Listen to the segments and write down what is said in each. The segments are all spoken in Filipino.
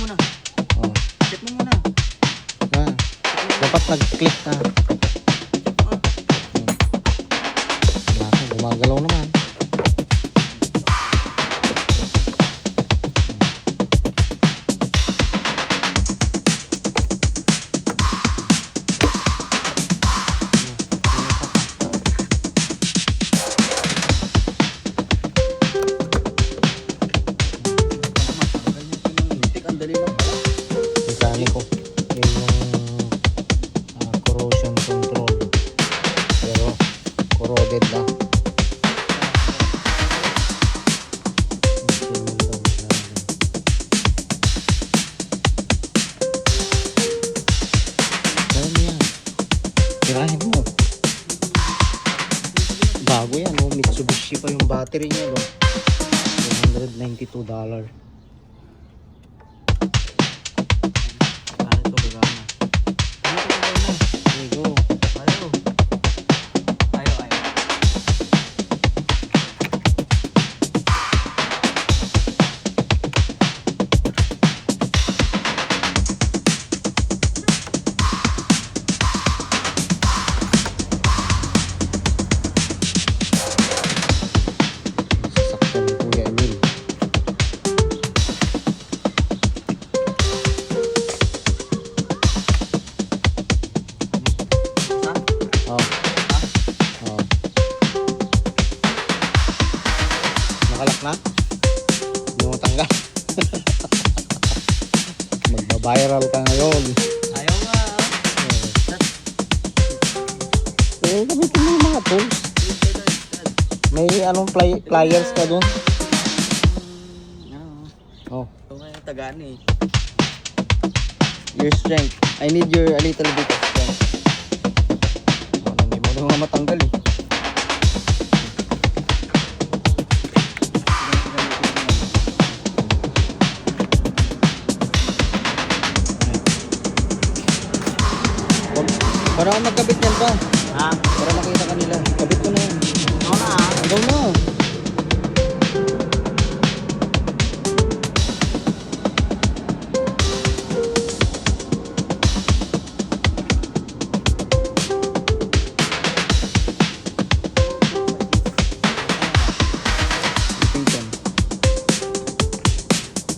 muna. Oh. Check mo muna. Ah. Dapat nag-click na. Wala ka, gumagalaw naman. Ang dali lang pala. Mekaniko. Yun yung corrosion control. Pero corroded na. Gawin mo yan. Tirahin mo. Bago yan, oh. Mitsubishi pa yung battery niya, no? $192. Ano ito gagana? Ano ito gagana? There you go. Ayaw. Ayaw. Sasakyan ni Kuya Emil. Isa? Oh. Oh. Nakalak na? Hindi mo tanggal. Magbabiral ka ngayon. Ayaw nga. Eh, gamitin mo yung mga tools. May anong pliers ka dun? Ano? Oh. Ito nga yung tagaan eh. Your strength. I need your a little bit of strength. Hindi mo na nga matanggal eh. Para magkabit yan pa. Ha? Para makita kanila. Kabit ko na yan. Oo na ha? Agaw na.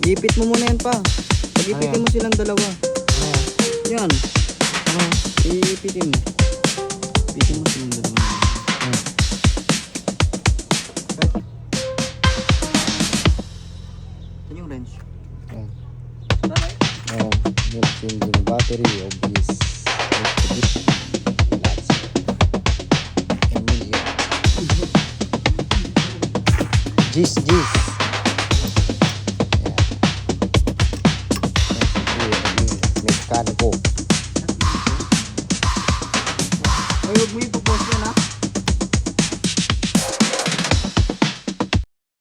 Ipit mo muna yan pa. Pag-ipitin mo silang dalawa. Yan. Iipitin mo. Ipitin mo silang dalawa. Yan yung wrench. Oh, milk changing battery of this Mitsubishi. That's Emilia. Gis. Yeah. Mekaniko. Ay, huwag mo